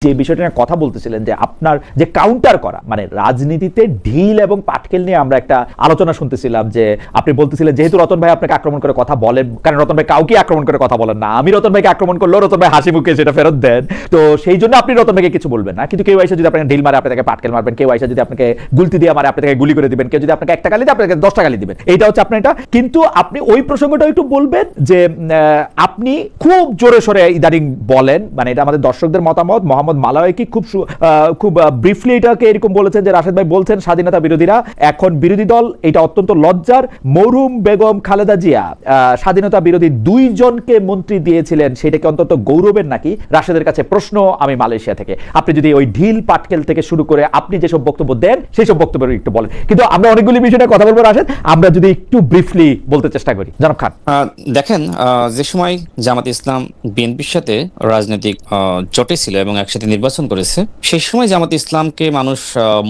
যে বিষয়টা নিয়ে কথা বলতেছিলেন যে আপনার যে কাউন্টার করা মানে রাজনীতিতে ঢিল এবং পাটকেল নিয়ে আমরা একটা আলোচনা শুনতেছিলাম যে আপনি বলতেছিলেন যেহেতু রতন ভাই আপনাকে আক্রমণ করে কথা বলেন, কারণ রতন ভাই কাউকে আক্রমণ করে কথা বলেন না, আমি রতন ভাইকে আক্রমণ করলেও রতন ভাই হাসি মুখে সেটা ফেরত দেন, তো সেই জন্য আপনি রতন ভাইকে কিছু বলবেন না। কিন্তু কেউ এসে যদি আপনাকে ঢিল মারে আপনি তাকে পাটকেল মারবেন, কেউ এসে যদি আপনাকে গুলতি দিয়ে মারে আপনি তাকে গুলি করে দিবেন, কেউ যদি আপনাকে একটা গালি দেয় আপনাকে 10টা গালি দিবেন, এইটা হচ্ছে আপনার এটা। কিন্তু আপনি ওই প্রসঙ্গটা একটু বলবেন যে আপনি খুব জোরে সোরে ইদানিং বলেন, মানে এটা আমাদের দর্শকদের মতামত, মোহাম্মদ মালাওয়াইকি খুব ব্রিফলি এটাকে এরকম বলেছেন যে রাশেদ ভাই বলছেন স্বাধীনতা বিরোধীরা এখন বিরোধী দল, এটা অত্যন্ত লজ্জার। মরহুম বেগম খালেদা জিয়া স্বাধীনতা বিরোধী 2 জনকে মন্ত্রী দিয়েছিলেন, সেটাকে অন্তত গৌরবের নাকি? রাশেদের কাছে প্রশ্ন আমি মালয়েশিয়া থেকে। আপনি যদি ওই ঢিল পাটকেল থেকে শুরু করে আপনি যেসব বক্তব্য দেন সেই সব বক্তব্য একটু বলেন। কিন্তু আমরা অনেকগুলি বিষয়ে কথা বলবো রাশেদ, আমরা যদি একটু ব্রিফলি বলতে চেষ্টা করি। জনাব খান দেখেন, যে সময় জামাত ইসলাম বিএনপির সাথে রাজনৈতিক জোটে ছিল এবং একসাথে নির্বাচন করেছে, সেই সময় জামাত ইসলামকে মানুষ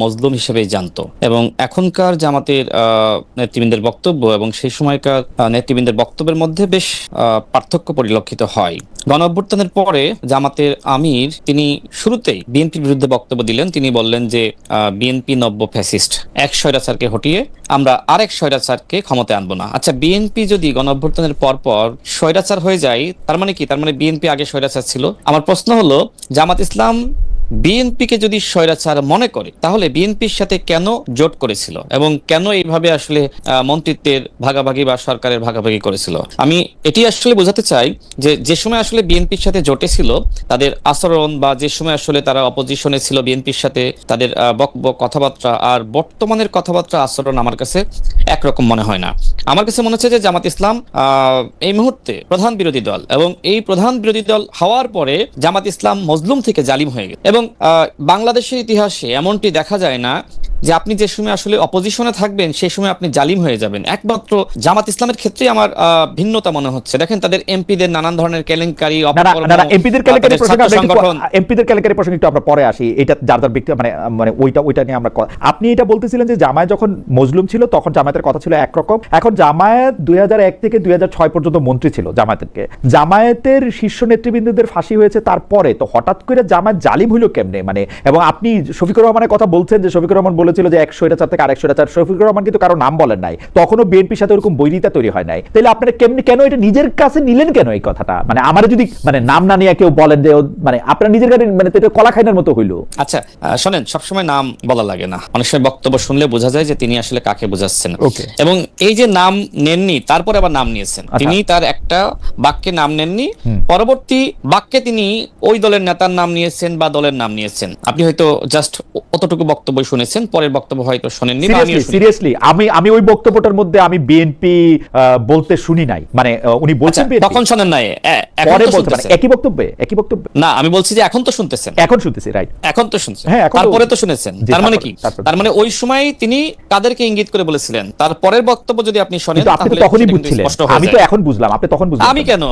মজলুম হিসেবে জানতো এবং এখনকার জামাতের নেতৃবৃন্দের বক্তব্য এবং সেই সময়কার নেতৃবৃন্দের বক্তব্যের মধ্যে বেশ পার্থক্য পরিলক্ষিত হয়। গণঅভ্যুত্থানের পরে জামাতের আমির তিনি শুরুতেই বিএনপির বিরুদ্ধে বক্তব্য দিলেন। তিনি বললেন যে বিএনপি নব্য ফ্যাসিস্ট, এক স্বৈরাচারকে হটিয়ে আমরা আরেক স্বৈরাচারকে ক্ষমতায় আনবো না। আচ্ছা, বিএনপি যদি গণঅভ্যুত্থানের পর স্বৈরাচার হয়ে যায় তার মানে কি? তার মানে বিএনপি আগে স্বৈরাচার ছিল? আমার প্রশ্ন হলো, জামাত ইসলাম বিএনপিকে যদি স্বৈরাচার মনে করে তাহলে বিএনপির সাথে কেন জোট করেছিল এবং কেন এইভাবে আসলে মন্ত্রিত্বের ভাগাভাগি বা সরকারের ভাগাভাগি করেছিল? আমি এটি আসলে বোঝাতে চাই যে সময় আসলে বিএনপির সাথে জোটে ছিল তাদের আচরণ, বা যে সময় আসলে তারা অপোজিশনে ছিল বিএনপির সাথে তাদের বক্তব্য কথাবার্তা আর বর্তমানের কথাবার্তা আচরণ আমার কাছে একরকম মনে হয় না। আমার কাছে মনে হচ্ছে যে জামাত ইসলাম এই মুহূর্তে প্রধান বিরোধী দল এবং এই প্রধান বিরোধী দল হওয়ার পরে জামাত ইসলাম মজলুম থেকে জালিম হয়ে গেছে। এবং বাংলাদেশের ইতিহাসে এমনটি দেখা যায় না যে আপনি যে সময় আসলে অপোজিশনে থাকবেন সেই সময় আপনি জালিম হয়ে যাবেন। একমাত্র জামাত ইসলামের ক্ষেত্রে আমার ভিন্নতা মনে হচ্ছে। দেখেন, তাদের এমপিদের নানান ধরনের কেলেঙ্কারি, এমপিদের কেলেঙ্কারি প্রসঙ্গে একটু আমরা পরে আসি, এটা যার যার ব্যক্তি মানে ওইটা নিয়ে আমরা। আপনি এটা বলতেছিলেন যে জামায়াত যখন মজলুম ছিল তখন জামায়াতের কথা ছিল একরকম, এখন জামায়াত 2001 থেকে 2006 পর্যন্ত মন্ত্রী ছিল জামায়াতের শীর্ষ নেতৃবৃন্দদের ফাঁসি হয়েছে তারপরে, তো হঠাৎ করে জামায়াত জালিম হইল কেমনে? মানে এবং আপনি শফিকুর রহমানের কথা বলছেন যে শফিকুর রহমান বলেছিল যে এক স্বৈরাচার থেকে আরেক স্বৈরাচার, শফিকুর রহমান কিন্তু কারো নাম বলেন নাই, তখনও বিএনপির সাথে ওরকম বৈরিতা তৈরি হয় নাই। তাহলে আপনারা কেন এটা নিজের কাছে নিলেন কেন এই কথাটা? মানে আমার যদি মানে নাম না নিয়ে কেউ বলেন যে মানে আপনারা নিজের কাছে মানে এটা কলা খাইনার মতো হইলো। আচ্ছা শোনেন, সবসময় নাম বলা লাগে না, অনেক সময় বক্তব্য শুনলে বোঝা যায় যে তিনি আসলে কাকে বোঝাচ্ছেন। এবং এই যে নাম নেননি তারপরে আবার নাম নিয়েছেন, তিনি তার একটা বাক্যে নাম নেননি, পরবর্তী বাক্যে তিনি ওই দলের নেতার নাম নিয়েছেন বা দলের নাম নিয়েছেন। আপনি হয়তো জাস্ট অতটুকু বক্তব্য শুনেছেন, পরের বক্তব্য হয়তো শুনেননি। সিরিয়াসলি আমি ওই বক্তব্যটার মধ্যে আমি বিএনপি বলতে শুনি নাই, মানে উনি বলছেন তখন শুনেন নাই, পরে বলতে পারেন একই বক্তব্যে না, আমি বলছি যে এখন তো শুনতেছেন, এখন শুনতেছি, রাইট, এখন তো শুনছেন, হ্যাঁ, তারপরে তো শুনেছেন। তার মানে কি? তার মানে ওই সময় তিনি কাদেরকে ইঙ্গিত করে বলেছিলেন, তার পরের বক্তব্য যদি আপনি শুনেন তাহলে তখনই বুঝছিলেন। আমি তো এখন বুঝলাম, আপনি তখন বুঝলেন। আমি কেন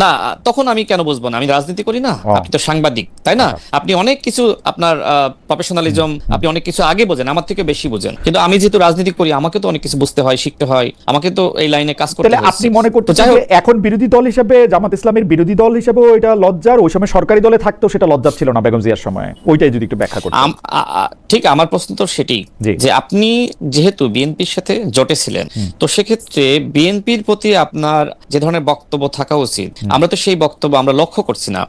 না, তখন আমি কেন বুঝবো না? আমি রাজনীতি করি না, আপনি তো সাংবাদিক, তাই না? আপনি অনেক কিছু, আপনার প্রফেশনালিজম, আপনি অনেক কিছু আগে বোঝেন, আমার থেকে বেশি বোঝেন। কিন্তু আমি যেহেতু রাজনীতি করি আমাকে তো অনেক কিছু বুঝতে হয়, শিখতে হয়, আমাকে তো এই লাইনে কাজ করতে হয়। আপনি মনে করতেছেন যে এখন বিরোধী দল হিসেবে জামাত ইসলামের বিরোধী দল হিসেবে এটা লজ্জার, ওই সময় সরকারি দলে থাকতো সেটা লজ্জার ছিল না বেগম জিয়ার সময়? ওইটাই যদি একটু ব্যাখ্যা করতেন। ঠিক, আমার প্রশ্ন তো সেটি যে আপনি যেহেতু বিএনপির সাথে জোটে ছিলেন, তো সেক্ষেত্রে বিএনপির প্রতি আপনার যে ধরনের বক্তব্য থাকা উচিত, আমরা তো সেই বক্তব্য আমরা লক্ষ্য করছি না।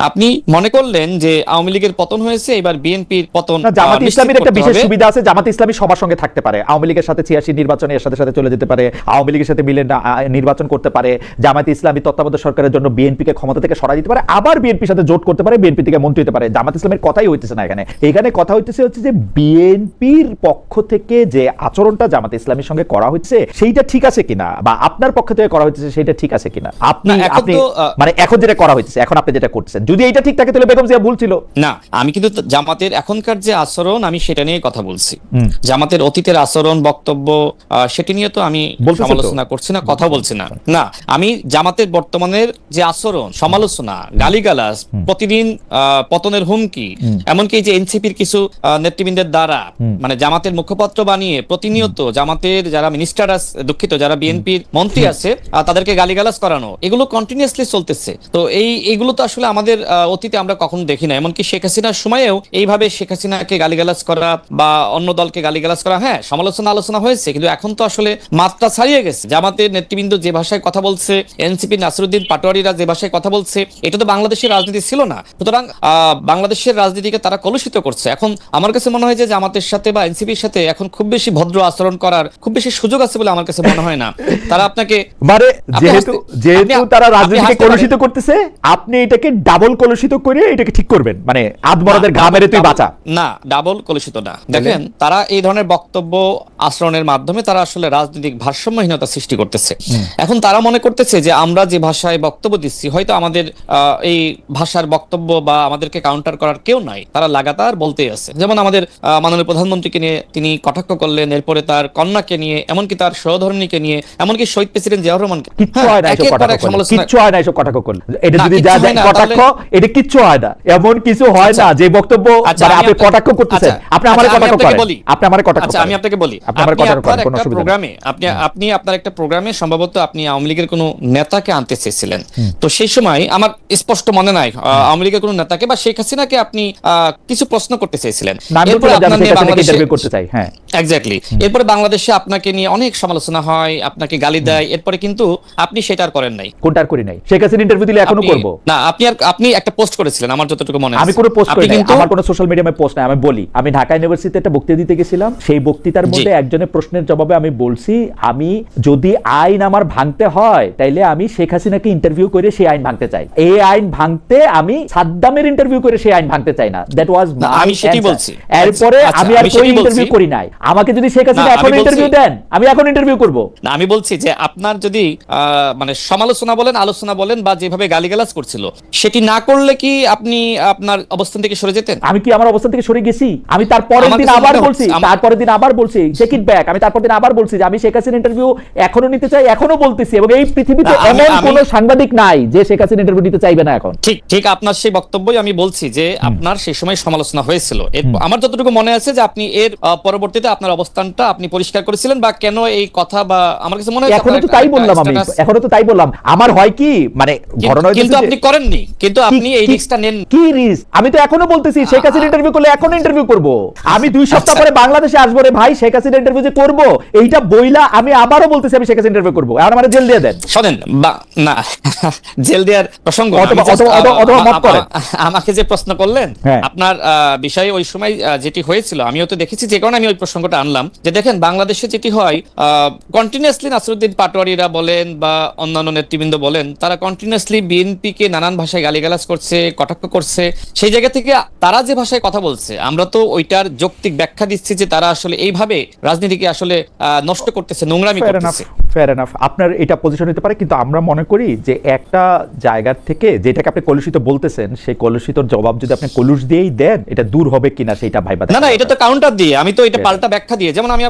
আপনি মনে করলেন যে আওয়ামী লীগের পতন হয়েছে, এবার বিএনপির পতন। জামাত ইসলামের একটা বিশেষ সুবিধা আছে, জামাত ইসলামী সবার সঙ্গে থাকতে পারে, আওয়ামী লীগের সাথে 86 নির্বাচনে এর সাথে সাথে চলে যেতে পারে, আওয়ামী লীগের সাথে মিলে নির্বাচন করতে পারে, জামাত ইসলামী তত্ত্বাবধায়ক সরকারের জন্য বিএনপিকে ক্ষমতা থেকে সরাই দিতে পারে, আবার বিএনপির সাথে জোট করতে পারে, বিএনপি থেকে মন্ত্রী হতে পারে। জামাত ইসলামের কথাই হইতেছে না এখানে কথা হইতেছে হচ্ছে যে বিএনপির পক্ষ থেকে যে আচরণটা জামাত ইসলামীর সঙ্গে করা হচ্ছে সেইটা ঠিক আছে কিনা, বা আপনার পক্ষ থেকে করা হচ্ছে সেইটা ঠিক আছে কিনা? আপনি মানে এখন যেটা করা হচ্ছে, এখন আপনি যেটা করছেন, যদি এইটা ঠিক থাকে তাহলে বেগম জিয়া ভুল ছিল না। আমি কিন্তু জামাতের এখনকার যে আচরণ আমি সেটা নিয়ে কথা বলছি। করছি। জামাতের অতীতের আচরণ বক্তব্য সেটি নিয়ে তো আমি বলতেছে তো। সমালোচনা করছি না, কথা বলছি না। না, আমি জামাতের বর্তমানের যে আচরণ, সমালোচনা, গালিগালাজ, প্রতিদিন পতনের হুমকি, এমনকি এই যে এনসিপির কিছু নেতৃবৃন্দের দ্বারা মানে জামাতের মুখপাত্র বানিয়ে প্রতিনিয়ত জামাতের যারা মিনিস্টার আছে, দুঃখিত, যারা বিএনপির মন্ত্রী আছে তাদেরকে গালিগালাজ করানো, এগুলো কন্টিনিউয়াসলি চলতেছে। তো এইগুলো তো আসলে আমাদের অতীতে আমরা কখনো দেখি না। এমনকি শেখ হাসিনার সময়েও এইভাবে শেখ হাসিনাকে গালিগালাজ করা বা অন্য দলকে গালিগালাজ করা, হ্যাঁ সমালোচনা আলোচনা হয়েছে, কিন্তু এখন তো আসলে মাত্রা ছাড়িয়ে গেছে। জামাতের নেতৃবৃন্দ যে ভাষায় কথা বলছে, এনসিপি নাসিরউদ্দিন পাটোয়ারিরা যে ভাষায় কথা বলছে, এটা তো বাংলাদেশের রাজনীতি ছিল না। সুতরাং বাংলাদেশের রাজনীতিকে তারা কলুষিত করছে। এখন আমার কাছে মনে হয় যে জামাতের সাথে বা এনসিপির সাথে এখন খুব বেশি ভদ্র আচরণ করার খুব বেশি সুযোগ আছে বলে আমার কাছে মনে হয় না। তারা আপনাকে মানে যেহেতু তারা আপনি রাজনীতিকে হাসতে কলুষিত করতেছে, আপনি এটাকে ডাবল কলুষিত করে এটাকে ঠিক করবেন, মানে আদমরাদের ঘা মেরে তুই বাঁচা। না, ডাবল কলুষিত না। দেখেন, তারা এই ধরনের বক্তব্য আচরণের মাধ্যমে তারা আসলে রাজনৈতিক ভারসাম্যহীনতা সৃষ্টি করতেছে। এখন তারা মনে করতেছে যে আমরা যে ভাষায় বক্তব্য দিচ্ছি, হয়তো আমাদের এই ভাষার বক্তব্য বা আমাদেরকে কাউন্টার করার কেউ নাই, তারা লাগাতার বলতেই আছে। যেমন আমাদের মাননীয় প্রধানমন্ত্রীকে নিয়ে তিনি কটাক্ষ করলেন, এরপরে তার কন্যাকে নিয়ে, এমনকি তার সহধর্মিণীকে নিয়ে, এমনকি শহীদ প্রেসিডেন্ট জিয়াউর রহমানকে। কিচ্ছু হয় না এসব কটাক্ষ করলে, কিচ্ছু হয় না এসব কটাক্ষ করলে। এটা না, যদি কিচ্ছু যা হয় না, কটাক্ষ, এটা কিচ্ছু হয় না, এমন কিছু হয় না যে বক্তব্য যারা আপনি কটাক্ষ করতেছেন। আপনি আমারে কটাক্ষ করেন, আপনি আমারে কটাক্ষ করেন। আমি আপনাকে বলি, আপনি আমারে কটাক্ষ করেন, কোনো অসুবিধা নেই। প্রোগ্রামে আপনি আপনার একটা প্রোগ্রামে সম্ভবত আপনি আওয়ামী লীগের কোনো নেতাকে আনতে চেয়েছিলেন। তো সেই সময় আমার স্পষ্ট মনে নাই আওয়ামী লীগের কোনো নেতাকে বা শেখ হাসিনাকে আপনি কিছু প্রশ্ন করতে চেয়েছিলেন। এরপরে আপনার নিয়ে বাংলাদেশে ইন্টারভিউ করতে চাই। হ্যাঁ, এক্স্যাক্টলি। এরপরে বাংলাদেশে আপনাকে নিয়ে অনেক সমালোচনা হয়, আপনাকে গালি দেয়, এরপরে কিন্তু আপনি সেটা আর করেন নাই। কোনটার করি নাই? শেখ হাসিনা ইন্টারভিউ দিলে এখনো করব না, আপনি একটা পোস্ট করেছিলেন আমার যতটুকু মনে আছে। আমি কোনো পোস্ট করি নাই, আমার কোনো সোশ্যাল মিডিয়ায় পোস্ট নাই। আমি বলি, আমি ঢাকা ইউনিভার্সিটিতে একটা বক্তৃতা দিতে গেছিলাম, সেই বক্তৃতার মধ্যে একজনের প্রশ্নের জবাবে আমি বলছি, আমি যদি আইন আমার ভাঙতে হয় তাইলে আমি শেখ হাসিনাকে ইন্টারভিউ করে সেই আইন ভাঙতে চাই। এই আইন ভাঙতে আমি সাদ্দামের ইন্টারভিউ করে সেই আইন ভাঙতে চাই না। দ্যাট ওয়াজ আমি সেটাই বলছি। এরপরে আমি আর কোনো ইন্টারভিউ করি নাই। আমাকে যদি শেখ হাসিনা এখন ইন্টারভিউ দেন, আমি এখন ইন্টারভিউ করব না। আমি বলছি যে আপনার যদি মানে সমালোচনা বলেন, আলোচনা বলেন, বা যেভাবে গালিগালাজ করছিল সেটি না করলে কি আপনি আপনার অবস্থান থেকে সরে যেতেন? আমি কি আমার অবস্থান থেকে সরে গেছি? আমি তারপরের দিন আবার বলছি চেক ইট ব্যাক। আমি তারপর দিন আবার বলছি যে আমি শেখ হাসিনা ইন্টারভিউ এখনো নিতে চাই, এখনো বলতেছি। এবং এই পৃথিবীতে এমন কোন সাংবাদিক নাই যে শেখ হাসিনা ইন্টারভিউ নিতে চাইবে না এখন। ঠিক আপনার সেই বক্তব্যই আমি বলছি যে আপনার সেই সময় সমালোচনা হয়েছিল। আমার যতটুকু মনে আছে যে আপনি এর পরবর্তীতে আপনার অবস্থানটা আপনি পরিষ্কার করেছিলেন, বা কেন এই কথা, বা আমার কাছে মনে হয় এখনো তো তাই বললাম। আমি এখনো তো তাই বললাম। আমার হয় কি, মানে ঘটনা হইছে কিন্তু আপনি করেননি, কিন্তু আপনি এই রিস্কটা নেন। কি রিস্ক? আমি তো এখনো বলতেছি শেখ হাসিনা ইন্টারভিউ করলে এখনো ইন্টারভিউ করব। আমি 2 সপ্তাহ পরে বাংলাদেশে আসবো রে ভাই, শেখ হাসিনা ইন্টারভিউ যে করব এইটা বইলা আমি আবারও বলতেছি আমি শেখ হাসিনা ইন্টারভিউ করব। আর আমারে জেল দিয়ে দেন। শুনেন, না জেল দেওয়ার প্রসঙ্গ আমাকে যে প্রশ্ন করলেন, আপনার বিষয়ে ওই সময় যেটি হয়েছিল আমিও তো দেখেছি, যে কারণে আমি ওই প্রসঙ্গটা আনলাম। যে দেখেন, বাংলাদেশে যেটি হয়, কন্টিনিউয়াসলি নাসিরউদ্দিন পাটোয়ারিরা বলেন বা অন্যান্য নেতৃবৃন্দ বলেন, তারা কন্টিনিউয়াসলি বিএনপি কে নানান ভাষায় গালিগালাজ করছে, কটাক্ষ করছে। সেই জায়গা থেকে তারা যে ভাষায় কথা বলছে, আমরা তো ওইটার যৌক্তিক ব্যাখ্যা দিচ্ছি যে তারা আসলে এইভাবে রাজনীতিকে আসলে নষ্ট করতেছে, নোংরামি করতেছে। ফেয়ার এনাফ, আপনার এটা পজিশন হতে পারে, কিন্তু আমরা মনে করি যে একটা জায়গা থেকে যেটাকে আপনি কলুষিত বলতেছেন, সেই কলুষিতর জবাব যদি আপনি কলুষ দিয়েই দেন, এটা দূর হবে কিনা সেটা ভাইবা। না, এটা তো কাউন্টার দিয়ে, আমি তো এটা পাল্টা ব্যাখ্যা দিয়ে। যেমন আমি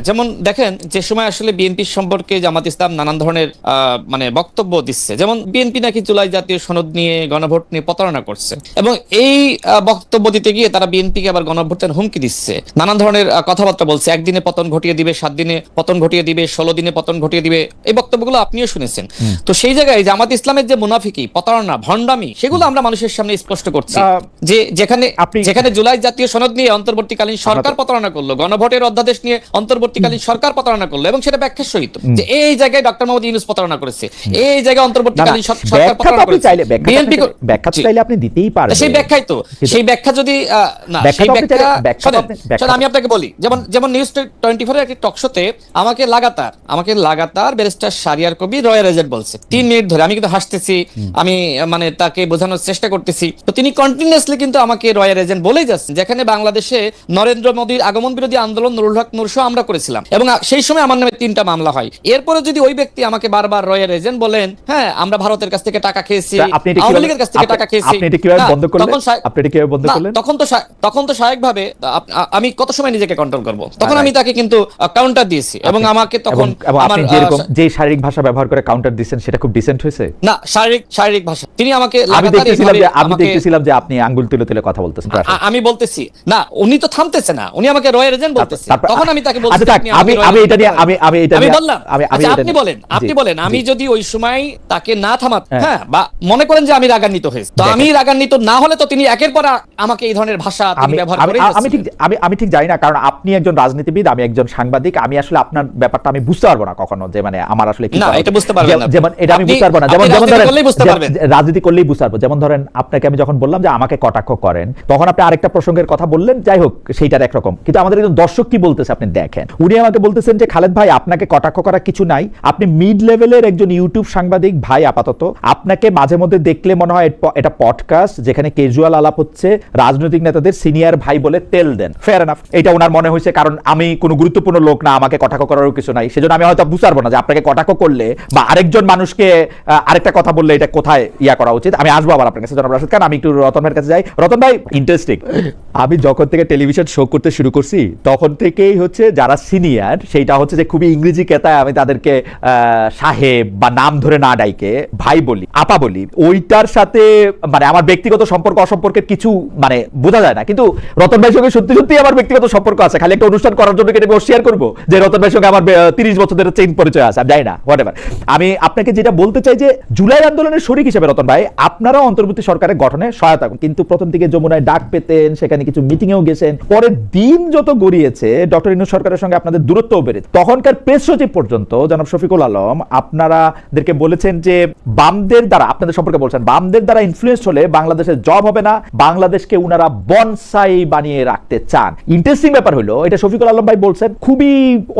যেমন দেখেন, যে সময় আসলে বিএনপি সম্পর্কে জামাত ইসলাম নানান ধরনের মানে বক্তব্য দিচ্ছে, যেমন বিএনপি নাকি জুলাই জাতীয় সনদ নিয়ে, গণভোট নিয়ে প্রতারণা করছে, এবং এই বক্তব্য দিতে গিয়ে তারা বিএনপিকে আবার গণভোটের হুমকি দিচ্ছে, নানান ধরনের কথাবার্তা বলছে, একদিনে পতন ঘটিয়ে দিবে, 7 দিনে পতন ঘটিয়ে দিবে, 16 দিনে পতন ঘটিয়ে দিবে। এই বক্তব্যগুলো আপনিও শুনেছেন। তো সেই জায়গায় জামাত ইসলামের যে মুনাফিকি, প্রতারণা, ভণ্ডামি, সেগুলো আমরা মানুষের সামনে স্পষ্ট করছি। যে যেখানে জুলাই জাতীয় সনদ নিয়ে অন্তর্বর্তীকালীন সরকার প্রতারণা করলো, গণভোটের অধ্যাদেশ নিয়ে অন্তর্বর্তীকালীন সরকার প্রতারণা করলো, এবং সেটা ব্যাখ্যার সহিত যে এই জায়গায় ডক্টর মোহাম্মদ ইউনূস প্রতারণা করেছে, এই জায়গায় অন্তর্বর্তীকালীন সরকার প্রতারণা করেছে। বিএনপি ব্যাখ্যা চাইলে আপনি দিতেই পারেন। সেই ব্যাখ্যাই তো, সেই ব্যাখ্যা যদি না, সেই ব্যাখ্যা আমি আপনাকে বলি, যেমন নিউজ 24 এর একটি টক শোতে আমাকে লাগাতার barrister Shahriar Kabir royal agent বলছে 3 মিনিট ধরে। আমি কিন্তু হাসতেছি, আমি মানে তাকে বোঝানোর চেষ্টা করতেছি, তো তিনি কন্টিনিউয়াসলি কিন্তু আমাকে রয়্যাল এজেন্ট বলেই যাচ্ছেন। যেখানে বাংলাদেশে নরেন্দ্র মোদীর আগমন বিরোধী আন্দোলন নুরুল হক নূরসহ আমরা করেছিলাম এবং সেই সময় আমার নামে 3টা মামলা হয়। এরপরে যদি ওই ব্যক্তি আমাকে বারবার রয়্যাল এজেন্ট বলেন, হ্যাঁ আমরা ভারতের কাছ থেকে টাকা খেয়েছি, আপনি এটা আওয়ামী কিভাবে- লীগের কাছ থেকে টাকা খেয়েছি, আপনি এটা কিভাবে না, বন্ধ করলেন? তখন আপনি এটা কিভাবে বন্ধ করলেন? তখন তো স্বাভাবিকভাবে আমি কত সময় নিজেকে কন্ট্রোল করব, তখন Right. আমি তাকে কিন্তু কাউন্টার দিয়েছি এবং আমাকে তখন এবং আমার আপনি যেরকম যে শারীরিক ভাষা ব্যবহার করে কাউন্টার দিচ্ছেন সেটা খুব ডিসেন্ট হয়েছে। না, শারীরিক ভাষা তিনি আমাকে আমি লাগাতার দেখতেছিলাম এইভাবে যে আমাকে যে আপনি আঙ্গুল তুলে তুলে কথা বলতেছেন। আমি বলতেছি না, উনি তো থামতেছে না, উনি আমাকে রয়্যাল এজেন্ট বলতেছে। তারপর- তখন আমি তাকে বলছি আচ্ছা, থাক, আপনি আমি আমাকে এটা নিয়ে royal আমি এটা আমি নিয়ে- বললাম আমি আচ্ছা, এটা আপনি নিয়ে- বলেন, আপনি জি, বলেন, আমি জি। যদি ওই সময় তাকে না থামাত, হ্যাঁ। হ্যাঁ, বা মনে করেন যে আমি রাগান্বিত হয়েছি, তো দেখেন। আমি রাগান্বিত না হলে তো তিনি একের পর আমাকে এই ধরনের ভাষা তিনি ব্যবহার করে আমি ঠিক জানি না, কারণ আপনি একজন রাজনীতিবিদ, আমি একজন সাংবাদিক। আমি আসলে আপনার ব্যাপারটা আমি বুঝতে পারবো না কখনো, যে মানে আমার আসলে কি না, করা এটা উচিত। বুঝতে পারবেন না। যেমন এটা আমি আপনি- বুঝতে পারবো না। আপনি যেমন রাজনীতি ধরেন করলেই বুঝতে পারবেন। রাজনীতি করলেই বুঝতে পারবো। যেমন ধরেন আপনাকে আমি যখন বললাম যে আমাকে কটাক্ষ করেন, তখন আপনি আরেকটা প্রসঙ্গের কথা বললেন, যাই হোক সেইটার একরকম। কিন্তু আমাদের একজন দর্শক কি বলতেছে আপনি দেখেন। উনি আমাকে বলতেছেন যে খালেদ ভাই, আপনাকে কটাক্ষ করার কিছু নাই, আপনি মিড লেভেলের একজন ইউটিউব সাংবাদিক ভাই। আপাতত আপনাকে মাঝে মধ্যে দেখলে মনে হয় এটা পডকাস্ট যেখানে ক্যাজুয়াল আলাপ হচ্ছে, রাজনৈতিক নেতাদের সিনিয়র ভাই বলে তেল দেন। ফেয়ার এনাফ, এটা ওনার মনে হয়েছে, কারণ আমি কোনো গুরুত্বপূর্ণ লোক না, আমাকে কটাক্ষ করারও কিছু নাই। সেজন্য আমি হয়তো বুঝতে পারবো না যে আপনাকে কটাক্ষ করলে বা আরেকজন মানুষকে আরেকটা কথা বললে এটা কোথায় ইয়া করা উচিত। আমি আসবো আবার আপনার কাছে জনাব রাশেদ খান। আমি একটু রতন ভাইয়ের কাছে যাই। রতন ভাই, ইন্টারেস্টিং, আমি যখন থেকে টেলিভিশন শো করতে শুরু করছি তখন থেকেই হচ্ছে যারা সিনিয়র, সেইটা হচ্ছে যে খুবই ইংরেজি কেতায় আমি তাদেরকে সাহেব বা নাম ধরে না ডাইকে ভাই বলি, আপা বলি। ওইটার সাথে মানে আমার ব্যক্তিগত সম্পর্ক অসম্পর্কের কিছু মানে বোঝা যায় না, কিন্তু রতন ভাইয়ের সঙ্গে সত্যি সত্যি আমার ব্যক্তিগত সম্পর্ক আছে। খালি একটা অনুষ্ঠান করার জন্য কেটে শেয়ার করবো যে রতন ভাইয়ের সঙ্গে আমার 30 বছরের চেইন পরিচয় আছে, আমি জানি না, হোয়াটএভার। আমি আপনাকে যেটা বলতে চাই যে জুলাই আন্দোলনের শরিক হিসেবে রতন ভাই আপনারাও অন্তর্বর্তী সরকারের গঠনে সহায়তা করেন, কিন্তু প্রথম দিকে যমুনায় ডাক পেতেন, সেখানে কিছু মিটিংয়েও গেছেন। পরে দিন যত গড়িয়েছে ডক্টর ইউনূস সরকারের সঙ্গে আপনাদের দূরত্বও বেড়েছে। তখনকার প্রেস সচিব পর্যন্ত জনাব শফিকুল আলম আপনারাদেরকে বলেছেন যে বামদের দ্বারা, আপনাদের সম্পর্কে বলছেন, বামদের দ্বারা ইনফ্লুয়েন্স হলে বাংলাদেশের জব হবে না, বাংলাদেশকে উনারা বনসাই বানিয়ে রাখতে চান। ইন্টারেস্টিং ব্যাপার হলো, এটা শফিকুল আলম ভাই বলছেন, খুবই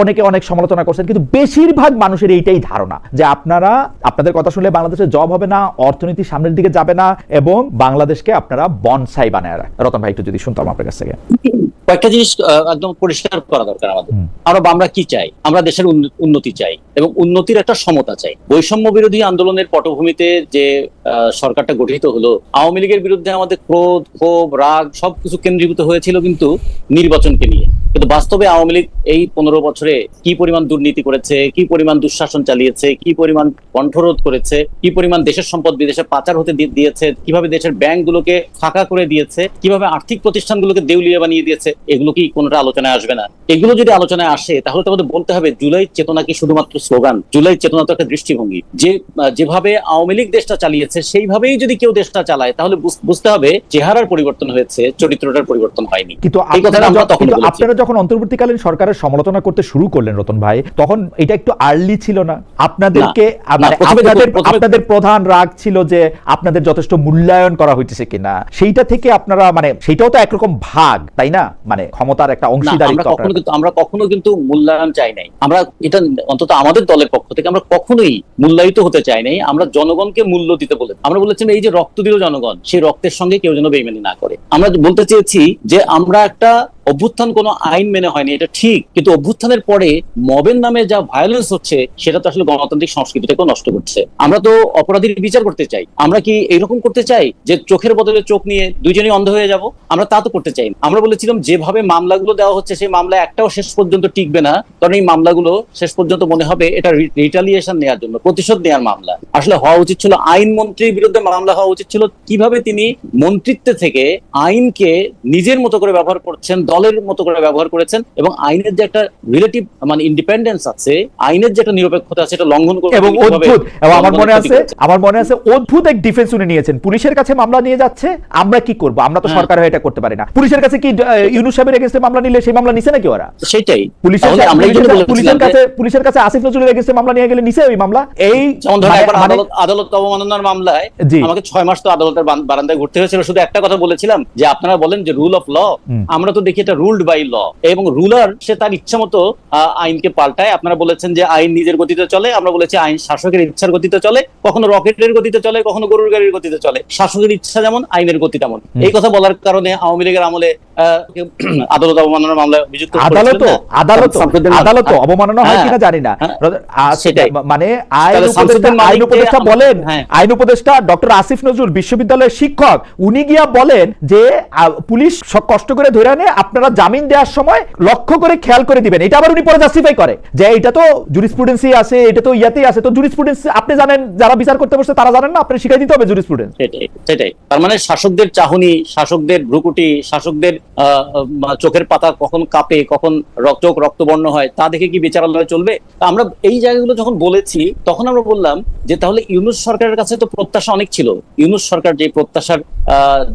অনেকে অনেক সমালোচনা করছেন, কিন্তু বেশিরভাগ মানুষের এইটাই ধারণা যে আপনাদের কথা শুনলে বাংলাদেশের জব হবে না, অর্থনীতি সামনের দিকে যাবে না এবং বাংলাদেশকে আপনারা বনসাই বানায় রাখেন। রতন ভাই, একটু যদি শুনতাম আপনার কাছ থেকে। কয়েকটা জিনিস একদম পরিষ্কার করা দরকার আমাদের। আমরা কি চাই? আমরা দেশের উন্নতি চাই এবং উন্নতির একটা সমতা চাই। বৈষম্য বিরোধী আন্দোলনের পটভূমিতে যে সরকারটা গঠিত হলো, আওয়ামী লীগের বিরুদ্ধে আমাদের ক্রোধ, ক্ষোভ, রাগ সবকিছু কেন্দ্রীভূত হয়েছিল কিন্তু নির্বাচনকে নিয়ে। কিন্তু বাস্তবে আওয়ামী লীগ এই 15 বছরে কি পরিমাণ দুর্নীতি করেছে, কি পরিমাণ দুঃশাসন চালিয়েছে, কি পরিমাণ কণ্ঠরোধ করেছে, কি পরিমাণ দেশের সম্পদ বিদেশে পাচার হতে দিয়েছে, কিভাবে দেশের ব্যাংকগুলোকে ফাঁকা করে দিয়েছে, কিভাবে আর্থিক প্রতিষ্ঠানগুলোকে দেউলিয়া বানিয়ে দিয়েছে, এগুলো কি কোনোটা আলোচনায় আসবে না? এগুলো যদি আলোচনায় আসে তাহলে তো আমাদের বলতে হবে জুলাই চেতনা কি শুধুমাত্র স্লোগান? জুলাই চেতনা তো একটা দৃষ্টিভঙ্গি। যেভাবে আওয়ামী লীগ দেশটা চালিয়েছে সেইভাবেই যদি কেউ দেশটা চালায় তাহলে বুঝতে হবে চেহারার পরিবর্তন হয়েছে, চরিত্রটার পরিবর্তন হয়নি। কিন্তু আপনারা যখন অন্তর্বর্তীকালীন সরকারের সমালোচনা করতে শুরু করলেন রতন ভাই, তখন এটা একটু আর্লি ছিল না? আপনাদেরকে আপনাদের প্রধান রাগ ছিল যে আপনাদের যথেষ্ট মূল্যায়ন করা হইতেছে কিনা, সেইটা থেকে আপনারা মানে সেইটাও তো একরকম ভাগ, তাই না? মানে ক্ষমতার একটা অংশীদারিত্ব। আমরা কখনো কিন্তু মূল্যায়ন চাই নাই। আমরা এটা অন্তত আমাদের দলের পক্ষ থেকে আমরা কখনোই মূল্যায়িত হতে চাই নাই। আমরা জনগণকে মূল্য দিতে বলে আমরা বলেছিলাম এই যে রক্ত দিল জনগণ, সেই রক্তের সঙ্গে কেউ যেন বেইমানি না করে। আমরা বলতে চেয়েছি যে আমরা একটা অভ্যুত্থান কোনো আইন মেনে হয়নি, এটা ঠিক, কিন্তু অভ্যুত্থানের পরে মবের নামে যা ভায়োলেন্স হচ্ছে সেটা তো আসলে গণতান্ত্রিক সংস্কৃতিটাকেও নষ্ট করছে। আমরা তো অপরাধীর বিচার করতে চাই। আমরা কি এরকম করতে চাই যে চোখের বদলে চোখ নিয়ে দুইজনই অন্ধ হয়ে যাব? আমরা তা তো করতে চাই না। আমরা বলেছিলাম যেভাবে মামলাগুলো দেওয়া হচ্ছে সেই মামলা একটাও শেষ পর্যন্ত টিকবে না, কারণ এই মামলাগুলো শেষ পর্যন্ত মনে হবে এটা রিটালিয়েশন নেওয়ার জন্য, প্রতিশোধ নেওয়ার মামলা। আসলে হওয়া উচিত ছিল আইন মন্ত্রীর বিরুদ্ধে মামলা হওয়া উচিত ছিল কিভাবে তিনি মন্ত্রিত্ব থেকে আইনকে নিজের মতো করে ব্যবহার করছেন, দলের মতো করে ব্যবহার করেছেন এবং আইনের যে একটা রিলেটিভ মানে ইন্ডিপেন্ডেন্স আছে, আইনের যে একটা নিরপেক্ষতা আছে, এটা লঙ্ঘন করে এবং অদ্ভুত, আমার মনে আছে অদ্ভুত এক ডিফেন্স উনি নিয়েছেন। পুলিশের কাছে মামলা নিয়ে যাচ্ছে, আমরা কি করব? আমরা তো সরকার হয়ে এটা করতে পারি না। পুলিশের কাছে কি ইউনূস সাহেবের এগেইনস্টে মামলা নিলে সেই মামলা নিছে নাকি ওরা? সেটাই পুলিশের কাছে আসিফ নজরুলের এগেইনস্টে মামলা নিয়ে গেলে নিছে ওই মামলা। এই আদালত অবমাননার মামলায় আমাকে 6 মাস তো আদালতের বারান্দায় ঘুরতে হয়েছিল। শুধু একটা কথা বলেছিলাম যে আপনারা বলেন যে রুল অফ ল, আমরা তো দেখি যেটা রুলড বাই ল, এবং রুলার সে তার ইচ্ছা মতো আইনকে পাল্টায়। আপনারা বলেছেন যে আইন নিজের গতিতে চলে, আমরা বলেছি আইন শাসকের ইচ্ছার গতিতে চলে, কখনো রকেটের গতিতে চলে, কখনো গরুর গাড়ির গতিতে চলে। শাসকের ইচ্ছা যেমন, আইনের গতি তেমন। এই কথা বলার কারণে আওয়ামী লীগের আমলে আদালত অবমাননার মামলায় অভিযুক্ত আদালত অবমাননা হয় কিনা জানি না, সেটাই। মানে আইন উপদেষ্টা বলেন, আইন উপদেষ্টা ডক্টর আসিফ নজরুল বিশ্ববিদ্যালয়ের শিক্ষক, উনি গিয়া বলেন যে পুলিশ কষ্ট করে ধরে আনে, আপনারা জামিন দেওয়ার সময় লক্ষ্য করে খেয়াল করে দিবেন। এটা আবার উনি পরে জাস্টিফাই করে যে এটা তো জুরিসপ্রুডেন্সই আছে, এটা তো ইয়াতেই আছে। তো জুরিসপ্রুডেন্স আপনি জানেন, যারা বিচার করতে বসছে তারা জানেন না, আপনি শিখাই দিতে হবে জুরিসপ্রুডেন্স। সেটাই। তার মানে শাসকদের চাহনি, শাসকদের ভ্রুকুটি, শাসকদের চোখের পাতা কখন কাঁপে, কখন চোখ রক্তবর্ণ হয়, তা দেখে কি বিচারালয় চলবে? আমরা এই জায়গাগুলো যখন বলেছি তখন আমরা বললাম যে তাহলে ইউনূস সরকারের কাছে তো প্রত্যাশা অনেক ছিল। ইউনূস সরকার যে প্রত্যাশার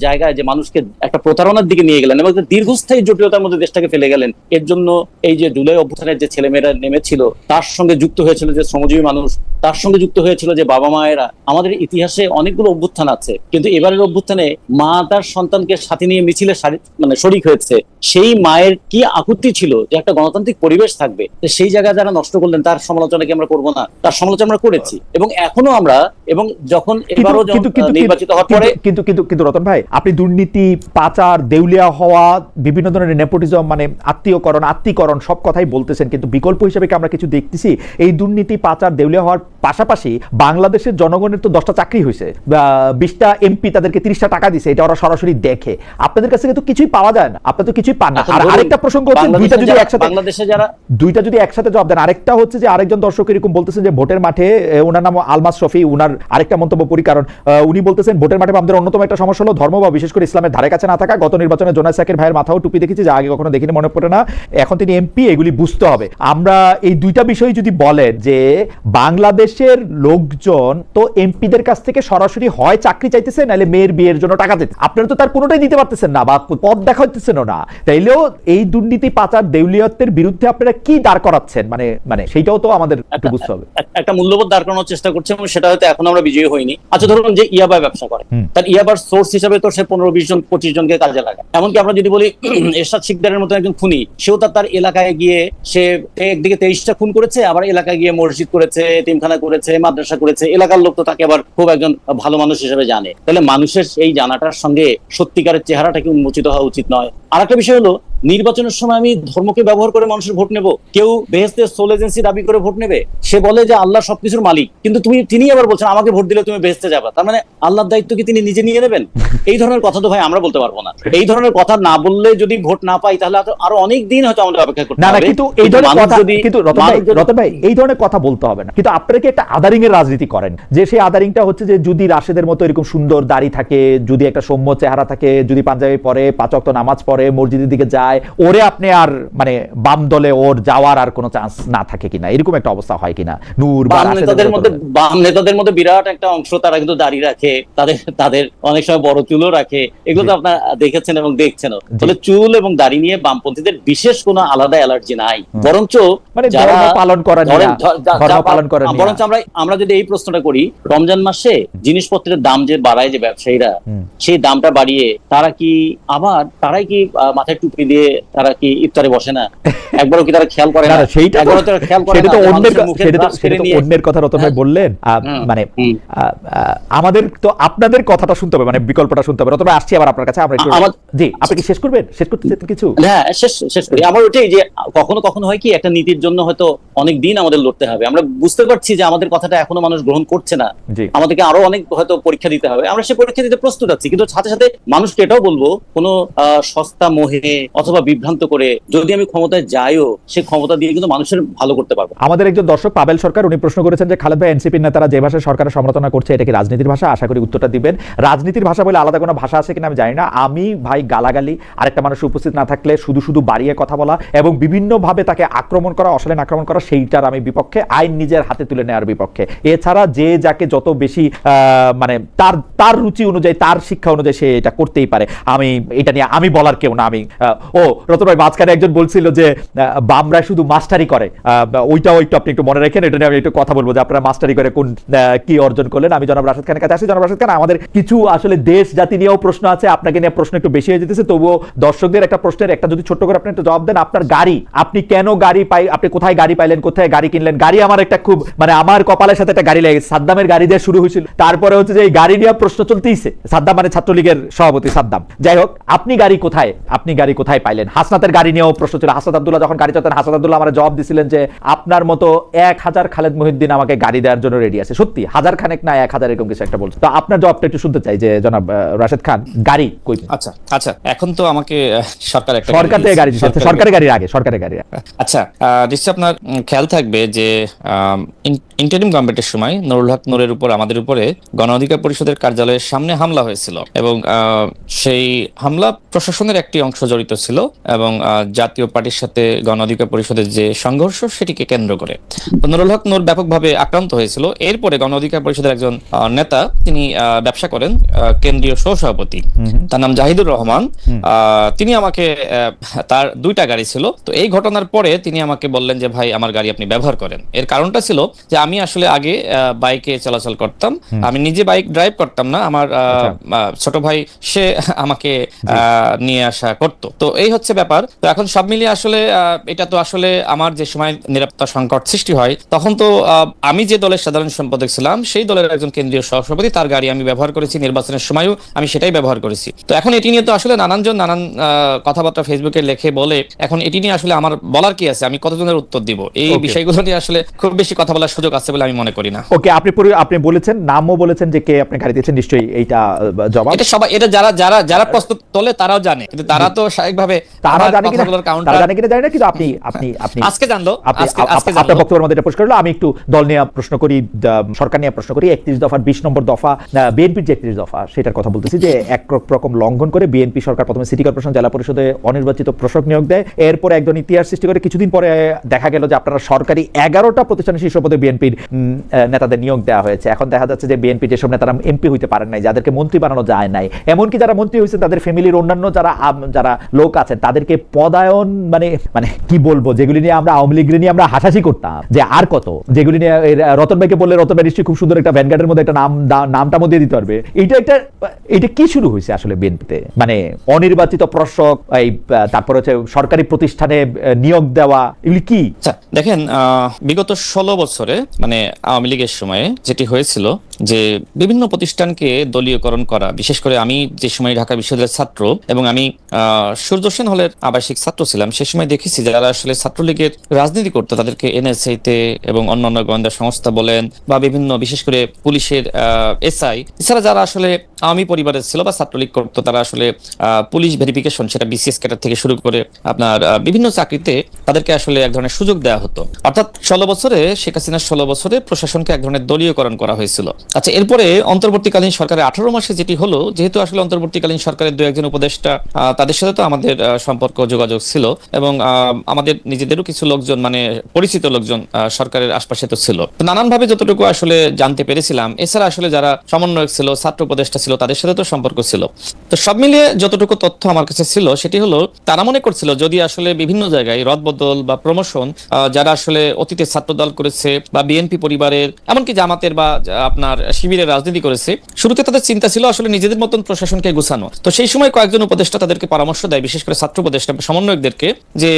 জায়গায় যে মানুষকে একটা প্রতারণার দিকে নিয়ে গেলেন এবং দীর্ঘস্থায়ী জটিলতার মধ্যে দেশটাকে ফেলে গেলেন, এর জন্য এই যে জুলাই অভ্যুত্থানের যে ছেলেমেয়েরা নেমেছিল, তার সঙ্গে যুক্ত হয়েছিল যে শ্রমজীবী মানুষ, তার সঙ্গে যুক্ত হয়েছিল যে বাবা মায়েরা। আমাদের ইতিহাসে অনেকগুলো অভ্যুত্থান আছে, কিন্তু এবারের অভ্যুত্থানে মা তার সন্তানকে সাথে নিয়ে মিছিলে শরিক হয়েছে। সেই মায়ের কি আকুতি ছিল যে একটা গণতান্ত্রিক পরিবেশ থাকবে, সেই জায়গায় যারা নষ্ট করলেন তার সমালোচনা কি আমরা করবো না? তার সমালোচনা আমরা করেছি এবং এখনো আমরা, এবং যখন এবারও নির্বাচিত হওয়ার পরে কিন্তু রতন ভাই, আপনি দুর্নীতি, পাচার, দেউলিয়া হওয়া, বিভিন্ন ধরনের নেপোটিজম, মানে আত্মীকরণ সব কথাই বলতেছেন, কিন্তু বিকল্প হিসেবে কি আমরা কিছু দেখতেছি? এই দুর্নীতি, পাচার, দেউলিয়া হওয়ার পাশাপাশি বাংলাদেশের জনগণের তো 10টা চাকরি হয়েছে, 20টা এমপি তাদেরকে 30টা টাকা দিছে, এটা ওরা সরাসরি দেখে। আপনাদের কাছে কিন্তু কিছুই পাওয়া যায় না, আপনারা তো কিছুই পান না। আর আরেকটা প্রসঙ্গ হচ্ছে, দুইটা যদি একসাথে জবাব দেন। আরেকটা হচ্ছে যে আরেকজন দর্শক এরকম বলতেছেন যে ভোটের মাঠে, ওনার নাম আলমাস শফি, উনার আরেকটা মন্তব্য পড়ি, কারণ উনি বলতেছেন ভোটের মাঠে আমাদের অন্যতম একটা সমস্যা হলো ধর্ম বা বিশেষ করে ইসলামের ধারে কাছে না থাকা। গত নির্বাচনে জোনাস সাকির ভাইয়ের মাথাও টুপি দেখেছি, যা আগে কখনো দেখিনি, মনে পড়ে না। এখন তিনি এমপি, এগুলি বুঝতে হবে। আমরা এই দুইটা বিষয় যদি বলেন যে বাংলাদেশের লোকজন তো এমপিদের কাছ থেকে সরাসরি হয় চাকরি চাইতেছে, নাহলে মেয়ের বিয়ের জন্য টাকা দিতে, আপনারা তো তার কোনোটাই দিতে পারতেছেন না বা পদ দেখাইতেছেন না। তাইলেও এই দুর্নীতি, পাচার, দেউলিয়তের বিরুদ্ধে আপনারা কি দাঁড় করাচ্ছেন, মানে সেইটাও তো আমাদের একটু বুঝতে হবে। একটা মূল্যবোধ দাঁড় করানোর চেষ্টা করছে এবং সেটা হয়তো এখন আমরা বিজয়ী হইনি। আচ্ছা, ধরুন যে ইয়াবা ব্যবসা করে, তার ইয়াবার সোর্স হিসেবে তো সে 15-20 জন 25 জনকে কাজে লাগায়। এমনকি আমরা যদি বলি এরশাদ শিকদারের মতো একজন খুনি, সেও তার এলাকায় গিয়ে সে একদিকে 23টা খুন করেছে, আবার এলাকায় গিয়ে মসজিদ করেছে, এতিমখানা করেছে, মাদ্রাসা করেছে। এলাকার লোক তো তাকে আবার খুব একজন ভালো মানুষ হিসেবে জানে। তাহলে মানুষের এই জানাটার সঙ্গে সত্যিকারের চেহারাটা কি উন্মোচিত হওয়া উচিত নয়? আর একটা বিষয় হলো, নির্বাচনের সময় আমি ধর্মকে ব্যবহার করে মানুষের ভোট নেব? কেউ বেহেশতের সোল এজেন্সি দাবি করে ভোট নেবে, সে বলে যে আল্লাহ সবকিছুর মালিক, কিন্তু তিনি আবার বলছেন আমাকে ভোট দিলে তুমি বেহেশতে যাবা। তার মানে আল্লাহর দায়িত্ব কি তিনি নিজে নিয়ে নেবেন? এই ধরনের কথা তো ভাই আমরা বলতে পারবো না। এই ধরনের কথা না বললে যদি ভোট না পাই, তাহলে আরো অনেক দিন হয়তো আমাদের অপেক্ষা করতে হবে। কিন্তু এই ধরনের কথা, কিন্তু রতন ভাই এই ধরনের কথা বলতে হবে না। কিন্তু আপনারা কি একটা আদারিং এর রাজনীতি করেন, যে সেই আদারিংটা হচ্ছে যে যদি রাশেদের মতো এরকম সুন্দর দাড়ি থাকে, যদি একটা সৌম্য চেহারা থাকে, যদি পাঞ্জাবি পরে, 5 ওয়াক্ত নামাজ পড়ে, মসজিদের দিকে যায়, ওরে আপনি আর মানে বাম দলে ওর যাওয়ার আর কোনো চান্স না থাকে কিনা, এরকম একটা অবস্থা হয় কিনা? নূর বাম নেতাদের মধ্যে বিরাট একটা অংশ তারা কিন্তু দাড়ি রাখে, তাদের অনেক সময় বড় চুলও রাখে। এগুলো তো আপনারা দেখেছেন এবং দেখছেন। তাহলে চুল এবং দাড়ি নিয়ে বামপন্থীদের বিশেষ কোনো আলাদা অ্যালার্জি নাই, বরঞ্চ মানে যারা পালন করেন, বরঞ্চ আমরা যদি এই প্রশ্নটা করি, রমজান মাসে জিনিসপত্রের দাম যে বাড়ায় যে ব্যবসায়ীরা, সেই দামটা বাড়িয়ে তারাই কি মাথায় টুপি দিয়ে তারা কি ইফতারে বসে না? একবারও কি তারা খেয়াল করে না? একবারও তারা খেয়াল করে না? অন্যের কথা রতন ভাই বললেন, মানে আমাদের তো আপনাদের কথাটা শুনতে হবে, মানে বিকল্পটা শুনতে হবে। রতন ভাই, আসছি আবার আপনার কাছে। আমরা জি, আপনি কি শেষ করবেন? শেষ করতে চাইতেন কিছু? হ্যাঁ, শেষ করি। আমার ওটাই যে কখনো হয় কি, একটা নীতির জন্য হয়তো অনেক দিন আমাদের লড়তে হবে। আমরা বুঝতে পারছি যে আমাদের কথাটা এখনো মানুষ গ্রহণ করছে না, আমাদেরকে আরো অনেক হয়তো পরীক্ষা দিতে হবে। আমরা সেই পরীক্ষা দিতে প্রস্তুত আছি, কিন্তু সাথে সাথে মানুষকে এটাও বলবো, কোনো সস্তা মোহে অথবা বিভ্রান্ত করে যদি আমি ক্ষমতায় যাইও, সে ক্ষমতা দিয়ে কিন্তু মানুষের ভালো করতে পারবো। আমাদের একজন দর্শক পাবেল সরকার, উনি প্রশ্ন করেছেন যে খালেদ ভাই, এনসিপির নেতারা যে ভাষায় সরকারের সমালোচনা করছে, এটা কি রাজনীতির ভাষা? আশা করি উত্তরটা দিবেন। রাজনীতির ভাষা বলে আলাদা কোনো ভাষা আছে কিনা আমি জানি না। আমি ভাই গালাগালি, আরেকটা মানুষ উপস্থিত না থাকলে শুধু বাড়িয়ে কথা বলা এবং বিভিন্ন ভাবে তাকে আক্রমণ করা, অশালীন আক্রমণ করা, সেইটার আমি বিপক্ষে। আইন নিজের হাতে তুলে নেওয়ার বিপক্ষে। এছাড়া যে যাকে যত বেশি মানে তার রুচি অনুযায়ী, তার শিক্ষা অনুযায়ী সে এটা করতেই পারে। এটা নিয়ে আমি বলার কেউ না আমি। রতন ভাই মাঝখানে একজন বলছিল যে বামরা শুধু মাস্টারি করে, ওইটাও একটু আপনি একটু মনে রাখেন, এটা নিয়ে আমি একটু কথা বলবো যে আপনারা মাস্টারি করে কোন কি অর্জন করলেন। আমি জনাব রাশেদ খানের কাছে আসি। জনাব রাশেদ খান, আমাদের কিছু আসলে দেশ জাতি নিয়েও প্রশ্ন আছে, আপনাকে নিয়ে প্রশ্ন একটু বেশি হয়ে যেতেছে, তবুও দর্শকদের একটা প্রশ্নের একটা যদি ছোট্ট করে আপনি একটু জবাব দেন। আপনার গাড়ি, আপনি কেন গাড়ি আপনি কোথায় গাড়ি পাইলেন, কোথায় গাড়ি কিনলেন? গাড়ি আমার একটা খুব মানে আমার কপালের সাথে একটা গাড়ি লেগেছে, সাদ্দামের গাড়ি দিয়ে শুরু হয়েছিল, তারপরে হচ্ছে যে এই গাড়ি নিয়ে প্রশ্ন চলতেইছে। সাদ্দাম মানে ছাত্রলীগের সভাপতি সাদ্দাম। যাই হোক, আপনি গাড়ি কোথায় পাইলেন? হাসনাতের গাড়ি নিয়েও প্রশ্ন ছিল। হাসনাত আব্দুল্লাহ যখন গাড়ি চালাতেন, হাসনাত আব্দুল্লাহ আমার জবাব দিছিলেন যে আপনার মতো 1000 খালেদ মহিউদ্দিন আমাকে গাড়ি দেওয়ার জন্য রেডি আছে। সত্যি 1000 খানেক না 1000 এরকম কিছু একটা বলছে। তো আপনার জবাবটা একটু শুনতে চাই যে জনাব রাশেদ খান, গাড়ি কই? আচ্ছা এখন তো আমাকে সরকার থেকে গাড়ি দিচ্ছে, সরকারের গাড়ির আগে। আচ্ছা, নিশ্চয় আপনার খেয়াল থাকবে যে ইন্টারিম গভর্নমেন্টের সময় নুরুল হক নূরের উপর আমাদের উপরে গণ অধিকার পরিষদের কার্যালয়ের সামনে হামলা হয়েছিল এবং সেই হামলা প্রশাসনের একটি অংশ জড়িত ছিল এবং জাতীয় পার্টির সাথে গণ অধিকার পরিষদের যে সংঘর্ষ সেটিকে কেন্দ্র করে নুরুল হক নূর ব্যাপকভাবে আক্রান্ত হয়েছিল। এরপরে গণ অধিকার পরিষদের একজন নেতা, তিনি ব্যবসা করেন, কেন্দ্রীয় সহসভাপতি, তার নাম জাহিদুর রহমান। তিনি আমাকে, তার 2টা গাড়ি ছিল, তো এই ঘটনার পরে তিনি আমাকে বললেন যে ভাই আমার গাড়ি আপনি ব্যবহার করেন। এর কারণটা ছিল যে আমি আসলে আগে বাইকে চলাচল করতাম, আমি নিজে বাইক ড্রাইভ করতাম না, আমার ছোট ভাই সে আমাকে নিয়ে আসা করতো। তো এই হচ্ছে ব্যাপার। তো এখন সব মিলিয়ে আসলে এটা তো আসলে আমার যে সময় নিরাপত্তা সংকট সৃষ্টি হয়, তখন তো আমি যে দলের সাধারণ সম্পাদক ছিলাম সেই দলের একজন কেন্দ্রীয় সহসভাপতি, তার গাড়ি আমি ব্যবহার করেছি, নির্বাচনের সময়ও আমি সেটাই ব্যবহার করেছি। তো এখন এটি নিয়ে তো আসলে নানান কথাবার্তা ফেসবুকে লেখে বলে, এখন এটি নিয়ে আসলে আমার বলার কি আছে, আমি কতজনের উত্তর দিব? এই বিষয়গুলো নিয়ে আসলে খুব বেশি কথা বলার সুযোগ আছে বলে আমি মনে করি না। ওকে, আপনি বলেছেন, নামও বলেছেন যে কে আপনি গাড়ি দিয়েছেন, নিশ্চয়ই এইটা জবাব। এটা সবাই, এটা যারা প্রস্তুত তোলে তারাও জানে, কিন্তু তারা তো স্বাভাবিকভাবে তারা জানে কিনা জানি না, কিন্তু আপনি আজকে জানলো, আপনার বক্তব্যের মধ্যে এটা প্রশ্ন করলো। আমি একটু দল নিয়ে প্রশ্ন করি, সরকার নিয়ে প্রশ্ন করি। 31 দফার 20 নম্বর দফা, বিএনপির যে 31 দফা, সেটার কথা বলতেছি যে একরকম লঙ্ঘন করে বিএনপি সরকার প্রথমে সিটি কর্পোরেশন, জেলা পরিষদে অনির্বাচিত প্রশাসক নিয়োগ দেয়। এরপরে একজন ইতিহাস সৃষ্টি করে কিছুদিন পরে দেখা গেল যে আপনারা সরকারি 11টা প্রতিষ্ঠানের শীর্ষ পদে বিএনপির নেতাদের নিয়োগ দেওয়া হয়েছে। এখন দেখা যাচ্ছে যে বিএনপি যেসব নেতারা এমপি হইতে পারেন নাই, যাদেরকে মন্ত্রী বানানো যায় নাই, এমনকি যারা মন্ত্রী হয়েছেন তাদের ফ্যামিলির অন্যান্য যারা লোক আছেন তাদেরকে পদায়ন, মানে কি বলবো, যেগুলি নিয়ে আমরা আওয়ামী লীগ নিয়ে আমরা হাসাহাসি করতাম যে আর কত, যেগুলি নিয়ে রতন ভাইকে বললে রতন ভাই নিশ্চয়ই খুব সুন্দর একটা ভ্যানগার্ডের মধ্যে একটা নামটা মধ্যে দিতে পারবে। এটা কি শুরু হয়েছে আসলে বিএনপিতে? মানে অনির্বাচিত প্রশাসক, তারপর হচ্ছে সরকারি প্রতিষ্ঠানে নিয়োগ দেওয়া, এগুলি কি? দেখেন, বিগত 16 বছরে মানে আওয়ামী লীগের সময়ে যেটি হয়েছিল যে বিভিন্ন প্রতিষ্ঠানকে দলীয়করণ করা, বিশেষ করে আমি যে সময় ঢাকা বিশ্ববিদ্যালয়ের ছাত্র এবং আমি সূর্য সেন হলের আবাসিক ছাত্র ছিলাম, সে সময় দেখেছি যারা আসলে ছাত্রলীগের রাজনীতি করতো তাদেরকে এনএসআই-তে এবং অন্যান্য গোয়েন্দা সংস্থা বলেন বা বিভিন্ন বিশেষ করে পুলিশের এসআই, এছাড়া যারা আসলে আওয়ামী পরিবারের ছিল বা ছাত্রলীগ করতো, তারা আসলে পুলিশ ভেরিফিকেশন, সেটা বিসিএস ক্যাডার থেকে শুরু করে আপনার বিভিন্ন চাকরিতে তাদেরকে আসলে এক ধরনের সুযোগ দেওয়া হতো। অর্থাৎ 16 বছরে শেখ হাসিনার 16 বছরে প্রশাসনকে এক ধরনের দলীয়করণ করা হয়েছিল। আচ্ছা, এরপরে অন্তর্বর্তীকালীন সরকারের 18 মাসে যেটি হলো, যেহেতু আসলে অন্তর্বর্তীকালীন সরকারের 2-1 উপদেষ্টা, তাদের সাথে তো আমাদের সম্পর্ক যোগাযোগ ছিল এবং আমাদের নিজেদেরও কিছু লোকজন, মানে পরিচিত লোকজন সরকারের আশপাশে তো ছিল। নানানভাবে যতটুকু আসলে জানতে পেরেছিলাম, এছাড়া আসলে যারা সমন্বয়ক ছিল, ছাত্র উপদেষ্টা ছিল, তাদের সাথে তো সম্পর্ক ছিল। তো সব মিলিয়ে যতটুকু তথ্য আমার কাছে ছিল সেটি হলো, তারা মনে করছিল যদি আসলে বিভিন্ন জায়গায় রদবদল বা প্রমোশন, যারা আসলে অতীতে ছাত্রদল করেছে বা বিএনপি পরিবারের, এমনকি জামাতের বা আপনার শিবিরের রাজনীতি করেছে, শুরুতে তাদের চিন্তা ছিল আসলে নিজেদের মতন প্রশাসনকে গুছানো। তো সেই সময় কয়েকজন উপদেষ্টা তাদেরকে পরামর্শ দেয়, বিশেষ করে ছাত্র উপদেষ্টা সমন্বয়কদেরকে, যে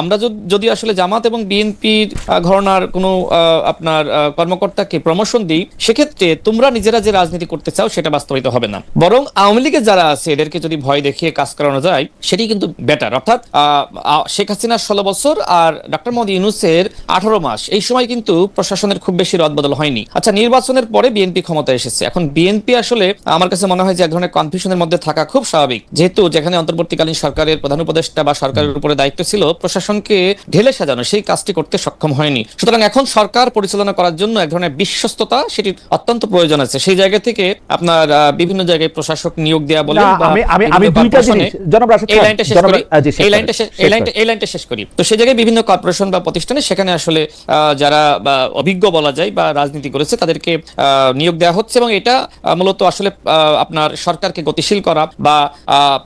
আমরা যদি আসলে জামাত এবং বিএনপির ঘরানার কোনো আপনার কর্মকর্তাকে প্রমোশন দিই, সেক্ষেত্রে তোমরা নিজেরা যে রাজনীতি করতে চাও সেটা বাস্তবায়িত হবে না, বরং আওয়ামী লীগের যারা আছে এদেরকে যদি ভয় দেখিয়ে কাজ করানো যায় সেটি কিন্তু বেটার। অর্থাৎ শেখ হাসিনার 16 বছর আর ডক্টর মোহাম্মদ ইউনূসের 18 মাস, এই সময় কিন্তু প্রশাসনের খুব বেশি রদবদল হয়নি। আচ্ছা, নির্বাচনের পরে বিএনপি ক্ষমতায় এসেছে। এখন বিএনপি আসলে আমার কাছে মনে হয় যে এক ধরনের কনফিউশনের মধ্যে থাকা খুব স্বাভাবিক, যেহেতু যেখানে অন্তর্বর্তীকালীন সরকারের প্রধান উপদেষ্টা বা সরকারের উপরে দায়িত্ব ছিল প্রশাসনকে ঢেলে সাজানো, সেই কাজটি করতে সক্ষম হয়নি। সুতরাং এখন সরকার পরিচালনা করার জন্য এক ধরনের বিশ্বস্ততা, সেটি অত্যন্ত প্রয়োজন আছে। সেই জায়গা থেকে আপনার বিভিন্ন জায়গায় প্রশাসক নিয়োগ দেওয়া বলেন না, বা আমি বিভিন্ন দুইটা কর্পোরেশনে, জিনিস জনাব রাশেদ এই খান, লাইনটা শেষ জনাব করি, জি, শেষ করেন, শেষ করেন। এই লাইনটা শেষ করি। তো সেই জায়গায় বিভিন্ন কর্পোরেশন বা প্রতিষ্ঠানে সেখানে আসলে যারা অভিজ্ঞ বলা যায় বা রাজনীতি করেছে তাদেরকে নিয়োগ দেওয়া হচ্ছে, এবং এটা মূলত আসলে আপনার সরকারকে গতিশীল করা বা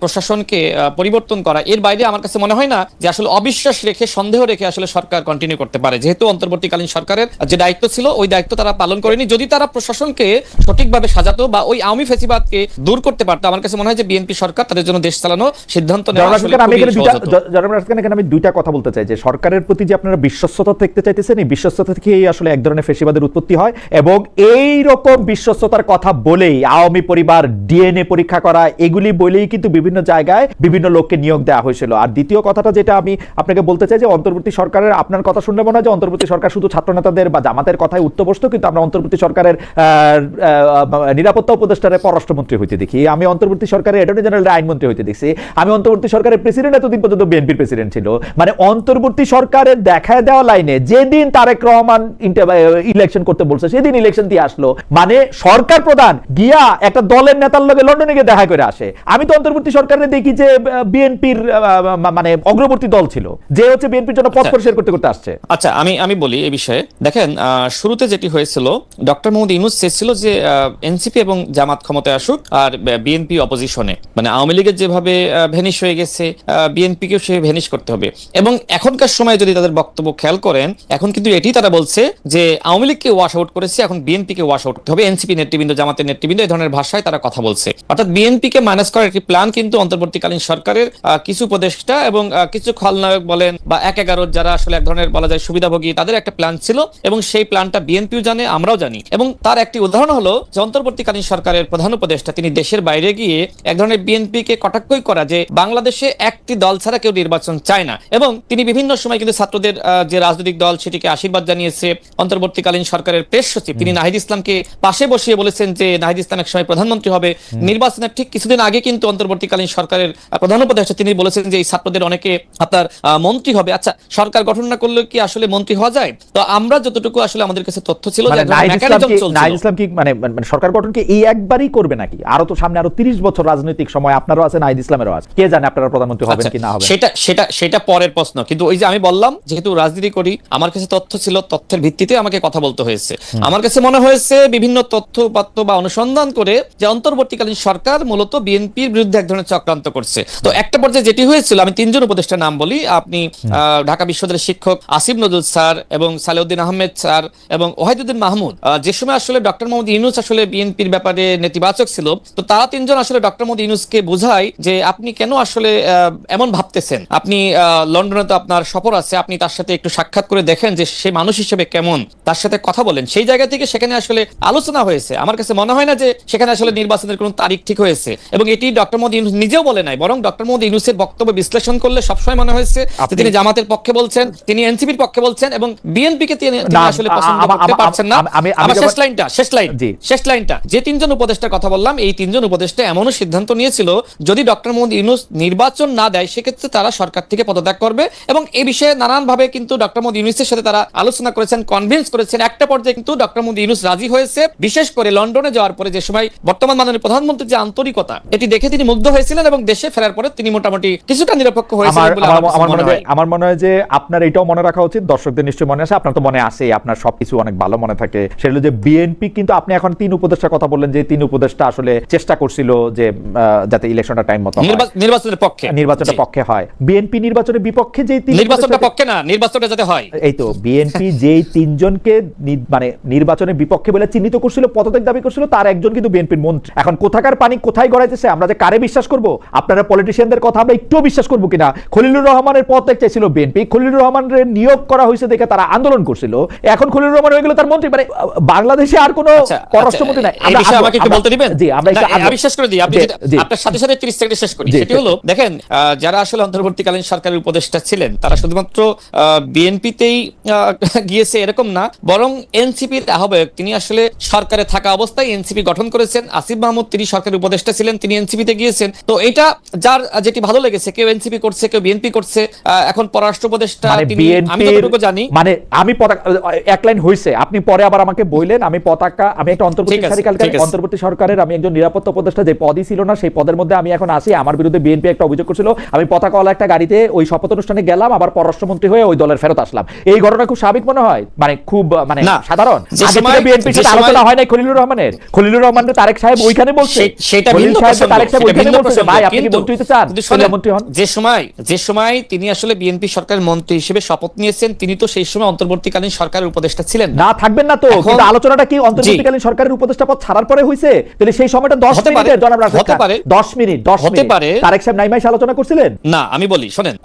প্রশাসনকে পরিবর্তন করা, এর বাইরে আমার কাছে মনে হয় না যে আসলে অবিশ্বাস রেখে, সন্দেহ রেখে আসলে সরকার কন্টিনিউ করতে পারে। যেহেতু অন্তর্বর্তীকালীন সরকারের যে দায়িত্ব ছিল ওই দায়িত্ব তারা পালন করেনি। যদি তারা প্রশাসনকে সঠিকভাবে সাজাতো বা ওই আওয়ামী ফ্যাসিবাদকে দূর করতে পারতো, আমার কাছে মনে হয় যে বিএনপি সরকার তাদের জন্য দেশ চালানো সিদ্ধান্ত নেওয়া আসলে খুবই সহজ হতো। জনাব রাশেদ খান, এখানে আমি দুইটা কথা বলতে চাই যে সরকারের প্রতি যে আপনারা বিশ্বস্ততা দেখতে চাইতেছেন, এই বিশ্বস্ততা থেকেই আসলে এক ধরনের ফ্যাসিবাদের উৎপত্তি হয়, এবং এই রকম বিশ্বস্ততার কথা বলেই আওয়ামী পরিবার ডিএনএ পরীক্ষা করা এগুলি বলেই কিন্তু বিভিন্ন জায়গায় বিভিন্ন লোককে নিয়োগ দেওয়া হয়েছিল। আর দ্বিতীয় কথাটা যেটা আমি আপনাকে বলতে চাই যে অন্তর্বর্তী সরকারের, আপনার কথা শুনলে মনে হয় যে অন্তর্বর্তী সরকার শুধু ছাত্রনেতাদের বা জামাতের কথায় উত্তবস্ত, কিন্তু আমরা অন্তর্বর্তী সরকারের নিরাপত্তা উপদেষ্টারে পররাষ্ট্রমন্ত্রী হইতে দেখি, আমি অন্তর্বর্তী সরকারের অ্যাটর্নি জেনারেল আইনমন্ত্রী হইতে দেখছি, আমি অন্তর্বর্তী সরকারের প্রেসিডেন্ট এতদিন পর্যন্ত বিএনপির প্রেসিডেন্ট ছিল। মানে অন্তর্বর্তী সরকারের দেখায় দেওয়া লাইনে যেদিন তারেক রহমান ইলেকশন করতে বলছে সেদিন ইলেকশন দিয়ে আসলো, মানে সরকার প্রধান গিয়া একটা দলের নেতার লগে লন্ডনে গিয়ে দেখা করে আসে। আমি তো অন্তর্বর্তী সরকারে দেখি যে বিএনপির মানে অগ্রবর্তী দল ছিল, যে হচ্ছে বিএনপির জন্য পথ পরিষ্কার করতে করতে আসছে। আচ্ছা, আমি বলি এই বিষয়ে। দেখেন, শুরুতে যেটি হয়েছিল, ডক্টর মোহাম্মদ ইউনূস চেয়েছিল যে এনসিপি এবং জামাত ক্ষমতায় আসুক আর বিএনপি অপোজিশনে, মানে আওয়ামী লীগের যেভাবে ভেনিশ হয়ে গেছে বিএনপিকেও সে ভেনিশ করতে হবে। এবং এখনকার সময় যদি তাদের বক্তব্য খেয়াল করেন, এখন কিন্তু এটি তারা বলছে যে আওয়ামী লীগকে ওয়াশ আউট করেছে, এখন বিএনপিকে ওয়াশ আউট করতে হবে, এনসিপি নেতৃবৃন্দ, জামাতের নেতৃবৃন্দ এই ধরনের ভাষায় তারা কথা বলছে। অর্থাৎ বিএনপিকে মাইনাস করার একটি প্ল্যান কিন্তু অন্তর্বর্তীকালীন সরকারের কিছু উপদেষ্টা এবং কিছু খলনায়ক বলেন বা ১/১১ যারা আসলে এক ধরনের বলা যায় সুবিধাভোগী, তাদের একটা প্ল্যান ছিল, এবং সেই প্ল্যানটা বিএনপিও জানে, আমরাও জানি। এবং তার একটি উদাহরণ হলো যে অন্তর্বর্তীকালীন সরকারের প্রধান উপদেষ্টা তিনি দেশের বাইরে গিয়ে এক ধরনের বিএনপিকে কটাক্ষই করা যে বাংলাদেশে একটি দল ছাড়া কেউ নির্বাচন চায় না, এবং তিনি বিভিন্ন সময় কিন্তু ছাত্রদের যে রাজনৈতিক দল সেটিকে আশীর্বাদ জানিয়েছে। অন্তর্বর্তীকালীন সরকারের প্রেস সচিব তিনি নাহিদ ইসলামকে পাশে বসিয়ে বলেছেন যে নাহিদ ইসলাম এক সময় প্রধানমন্ত্রী হবে। নির্বাচনের ঠিক কিছুদিন আগে কিন্তু অন্তর্বর্তীকালীন সরকারের প্রধান উপদেষ্টা তিনি বলেছেন যে এই ছাত্রদের অনেকে আপনার মন্ত্রী হবে। আচ্ছা, সরকার গঠন না করলে কি আসলে মন্ত্রী হওয়া যায়? তো আমরা যতটুকু আসলে আমাদের কাছে তথ্য ছিল যে নাহিদ ইসলাম কি মানে সরকার গঠন কি এই একবারই করবে নাকি? আরো তো সামনে আরো 30 বছর রাজনৈতিক সময় আপনারও আছে, নাহিদ ইসলামেরও আছে, কে জানে আপনারা প্রধানমন্ত্রী হবেন কি না হবেন। সেটা পরের প্রশ্ন। কিন্তু ওই যে আমি বললাম, যেহেতু রাজনীতি করি, আমার কাছে তথ্য ছিল, তথ্যের ভিত্তিতে আমাকে কথা বলতে হয়েছে। আমার কাছে মনে হয়েছে বিভিন্ন তথ্য উপাত্ত বা অনুসন্ধান করে যে অন্তর্বর্তীকালীন সরকার মূলত বিএনপির বিরুদ্ধে এক ধরনের চক্রান্ত করছে। তো একটা পর্যায়ে যেটি হয়েছিল, আমি 3 জন উপদেষ্টার নাম বলি। আপনি ঢাকা বিশ্ববিদ্যালয়ের শিক্ষক আসিফ নজরুল স্যার এবং সালেউদ্দিন আহমেদ স্যার এবং ওয়াহিদুদ্দিন মাহমুদ, যে সময় আসলে ডক্টর মোহাম্মদ ইউনূস আসলে বিএনপির ব্যাপারে নেতিবাচক ছিল, তো তারা 3 জন আসলে ডক্টর মোহাম্মদ ইউনূসকে বোঝায় যে আপনি কেন আসলে এমন ভাবতেছেন, আপনি লন্ডনে তো আপনার সফর আছে, আপনি তার সাথে একটু সাক্ষাৎ করে দেখেন যে সে মানুষ হিসেবে কেমন, তার সাথে কথা বলেন। সেই জায়গা থেকে সেখানে আসলে আলোচনা হয়েছে। আমার কাছে মনে হয় না যে সেখানে আসলে নির্বাচনের কোনো তারিখ ঠিক হয়েছে, এবং এটি ডক্টর মোহাম্মদ ইউনূস নিজেও বলে নাই, বরং ডক্টর মোহাম্মদ ইউনূসের বক্তব্য বিশ্লেষণ করলে সবসময় মনে হয়েছে তিনি জামাতের পক্ষে বলছেন, তিনি এনসিপির পক্ষে বলছেন, এবং বিএনপিকে তিনি আসলে পছন্দ করতে পারছেন না। আমার শেষ লাইনটা যে 3 জন উপদেষ্টার কথা বললাম, এই 3 জন উপদেষ্টা এমনও সিদ্ধান্ত নিয়েছিল যদি ডক্টর মোহাম্মদ ইউনূস নির্বাচন না দেয় সেক্ষেত্রে তারা সরকার থেকে পদত্যাগ করবে, এবং এই বিষয়ে নানানভাবে কিন্তু ডক্টর মোহাম্মদ ইউনূসের সাথে তারা আলোচনা করেছেন, কনভিন্স করেছেন। একটা পর্যায়ে কিন্তু ডক্টর মোহাম্মদ ইউনূস রাজি হয়েছে, বিশেষ করে লন্ডনে যাওয়ার পরে যে সময় বর্তমান মাননীয় প্রধানমন্ত্রীর যে আন্তরিকতা, এটি দেখে তিনি মুগ্ধ হয়েছিলেন, এবং দেশে ফেরার পরে তিনি মোটামুটি কিছুটা নিরপেক্ষ হয়েছিলেন বলে আমার মনে হয় যে আপনার এটাও মনে রাখা উচিত, দর্শকদের নিশ্চয়ই মনে আছে, আপনার তো মনে আছে, আপনার সবকিছু অনেক ভালো মনে থাকে, সেটা যে বিএনপি কিন্তু আপনি এখন 3 উপদেষ্টার কথা বললেন যে 3 উপদেষ্টা আসলে চেষ্টা করছিল যে যাতে ইলেকশনটা টাইম মতো নির্বাচনটা পক্ষে হয়। বিএনপি নির্বাচনের বিপক্ষে যে নির্বাচনটা পক্ষে না, নির্বাচনটা যাতে হয়, এই তো বিএনপি যেই 3 জনকে মানে নির্বাচনের বিপক্ষে বলে চিহ্নিত করছিল, পদত্যাগ দাবি করছিল, তার একজন কিন্তু বিএনপির মন্ত্রী। এখন কোথাকার পানি কোথায় গড়াইতেছে, আমরা যে কারে বিশ্বাস করব? আপনারা পলিটিশিয়ানদের কথা আমরা একটু বিশ্বাস করবো কিনা? খলিলুর রহমানের পদত্যাগ চাইছিল বিএনপি, খলিলুর রহমানের নিয়োগ করা হয়েছে দেখে তারা আন্দোলন করছিল, এখন খলিলুর রহমান হয়ে গেল তার মন্ত্রী। মানে বাংলাদেশে আর কোনো পররাষ্ট্রমন্ত্রী নাই। আমাকে একটু বলতে দিবেন? জি, আমরা বিশ্বাস করে দিই, আপনি আপনার সাথে সাথে 30 সেকেন্ডে শেষ করি। সেটি হলো, দেখেন, যারা আসলে অন্তর্বর্তীকালীন সরকারের উপদেষ্টা ছিলেন তারা শুধুমাত্র বিএনপিতেই গিয়েছে এরকম না, বরং এনসিপির আহ্বায়ক তিনি আসলে সরকারে থাকা অবস্থায় এনসিপি গঠন করেছেন। আসিফ মাহমুদ তিনি সরকারের উপদেষ্টা ছিলেন, তিনি এনসিপিতে গিয়েছেন। তো এটা যার যেটি ভালো লেগেছে, কেউ এনসিপি করছে, কেউ বিএনপি করছে। এখন পররাষ্ট্র উপদেষ্টা আমি যতটুকু জানি, মানে আমি পতাকা এক লাইন হইছে, আপনি পরে আবার আমাকে বললেন, আমি পতাকা, আমি একটা অন্তর্বর্তী সরকার সরকারের আমি একজন নিরাপত্তা উপদেষ্টা, যে পদই ছিল না সেই পদের মধ্যে আমি এখন আসি। আমার বিরুদ্ধে বিএনপি একটা অভিযোগ করছিল, আমি পতাকাওয়ালা একটা গাড়িতে ওই শপথ অনুষ্ঠানে গেলাম, আবার পররাষ্ট্রমন্ত্রী হয়ে ওই দলের ফেরত আসলাম। এই ঘটনা খুব স্বাভাবিক মনে হয়, মানে খুব মানে না, সাধারণ। যে আগে সময়- থেকে বিএনপির যে সাথে সময়- আলোচনা হয় নাই খলিলুর রহমানের? খলিলুর রহমানের তারেক সাহেব ওইখানে বলছে, সেটা খলিল ভিন্ন সাহেব প্রসঙ্গ, তারেক সাহেব সেটা ওইখানে ভিন্ন বলছে যে প্রসঙ্গ। ভাই আপনি কি কিন্তু- মন্ত্রী হতে চান, কিন্তু শোনেন শোনেন, মন্ত্রী হন। যে সময় তিনি আসলে বিএনপি সরকারের মন্ত্রী হিসেবে শপথ নিয়েছেন, তিনি তো সেই সময় অন্তর্বর্তীকালীন সরকারের উপদেষ্টা ছিলেন না। না থাকবেন না তো, এখন- কিন্তু আলোচনাটা কি অন্তর্বর্তীকালীন সরকারের উপদেষ্টা পদ ছাড়ার পরে হইছে? তাহলে সেই সময়টা 10 হতে পারে, মিনিটের জনাব রাশেদ হতে খান, পারে, 10 মিনিট হতে পারে। তারেক সাহেব নাইমাইশ আলোচনা করছিলেন? না, আমি বলি শোনেন,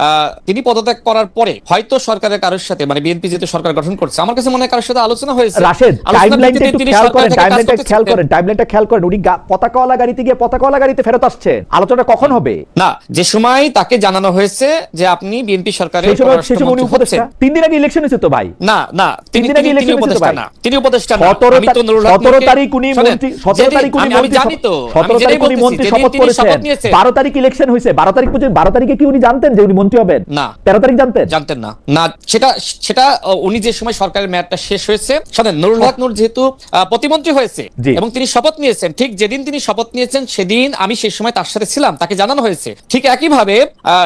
তিনি পদত্যাগ করার পরে হয়তো সরকারের কারোর সাথে, মানে বিএনপি যেহেতু সরকার গঠন করছে, আমার কাছে মনে হয় কারোর সাথে আলোচনা হয়েছে। রাশেদ আলোচনার টাইমলাইনটা ভিত্তিতে একটু তিনি খেয়াল সরকার করেন, থেকে কাজ টাইমলাইনটা করতে খেয়াল চেয়েছেন। করেন, টাইমলাইনটা খেয়াল করেন। উনি পতাকাওয়ালা গাড়িতে গিয়ে পতাকাওয়ালা গাড়িতে ফেরত আসছে, আলোচনা কখন হবে? না, যে সময় তাকে জানানো হয়েছে যে আপনি বিএনপি সরকারের সেই সময় উনি পররাষ্ট্রমন্ত্রী উপদেষ্টা, হচ্ছেন। 3 দিন আগে ইলেকশন হয়েছে তো ভাই। না না, তিনি দিন আগে তিনি- election তিনি হয়েছে তো উপদেষ্টা ভাই। না, তিনি উপদেষ্টা না। 17 আমি তো নুরুল হক 17 নূরকে- তারিখ উনি শোনেন, মন্ত্রী, 17 যেদিন- তারিখ উনি আমি মন্ত্রী জানি তো, 17 আমি তারিখ যেটাই উনি বলতেছি, মন্ত্রী যেদিন শপথ তিনি করেছেন, শপথ নিয়েছেন। 12 তারিখ ইলেকশন হয়েছে, 12 তারিখ পর্যন্ত, 12 তারিখে কি উনি জানতেন যে উনি মন্ত্রী হবেন? না। 13 তারিখ জানতেন? জানতেন না। না, সেটা সেটা উনি যে সময় সরকারের মেয়াদটা শেষ হয়েছে, শোনেন, নুরুল হক নূর যেহেতু প্রতিমন্ত্রী হয়েছে জি। এবং তিনি শপথ নিয়েছেন, ঠিক যেদিন তিনি শপথ নিয়েছেন সেদিন আমি সেই সময় তার সাথে ছিলাম, তাকে জানানো হয়েছে। ঠিক একইভাবে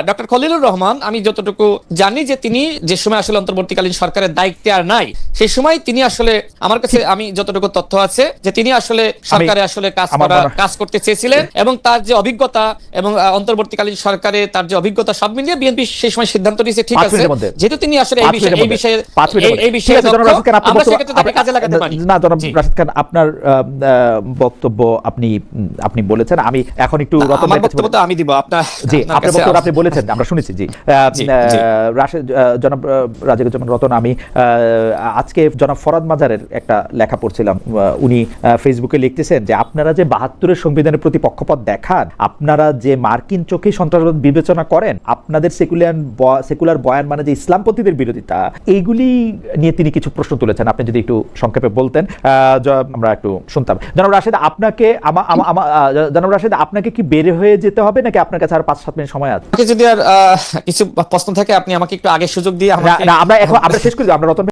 ডক্টর খলিলুর রহমান, আমি যতটুকু জানি যে তিনি যে সময় আসলে অন্তর্বর্তীকালীন সরকারের দায়িত্বে আর নাই, সেই সময় তিনি আসলে, আমার কাছে আমি যতটুকু তথ্য আছে যে তিনি আসলে সরকারে আসলে কাজ করতে চেয়েছিলেন, এবং তার যে অভিজ্ঞতা এবং অন্তর্বর্তীকালীন সরকারে তার যে অভিজ্ঞতা সব মিলিয়ে বিএনপি সেই সময় সিদ্ধান্ত নিয়েছে, ঠিক 5 আছে, মিনিটের মধ্যে। যেহেতু তিনি আসলে 5 মিনিটের মধ্যে। এই বিষয়ে ঠিক আছে, জনাব রাশিদ খান, আপনার আমরা বক্তব্য- সেক্ষেত্রে তাকে কাজে লাগাতে পারি। না জনাব জি। রাশিদ খান, আপনার বক্তব্য আপনি বলেছেন। আমি এখন একটু না, রতন আমার ভাইয়ের কাছে বক্তব্য তো আমি দিব, আপনার জি, আপনার আপনার কাছে বক্তব্য আপনি বলেছেন, আমরা শুনেছি। জি, জি, জি। রাশেদ, জনাব রাজিকুজ্জামান রতন, আমি আজকে জনাব ফরাদ মাজারের একটা লেখা পড়ছিলাম। উনি ফেসবুকে লিখতেছেন যে আপনারা যে 72-এর সংবিধানের প্রতি পক্ষপাত দেখান, আপনারা যে মার্কিন চোখে সন্ত্রাসবাদ বিবেচনা করেন, আপনাদের সেকুলার বয়ান মানে যে ইসলামপন্থীদের বিরোধিতা, এইগুলি নিয়ে তিনি কিছু প্রশ্ন তুলেছেন। আপনি যদি একটু সংক্ষেপে বলতেন, আমরা একটু শুনতাম। জনাব রাশেদ, জনাব রাশেদ, আপনাকে কি বের হয়ে যেতে হবে নাকি আপনার কাছে আর 5-7 মিনিট সময় আছে? যদি আর কিছু প্রশ্ন থাকে আপনি আমাকে একটু আগে সুযোগ দিয়ে না, আমরা শেষ করে দিই। আমরা রতন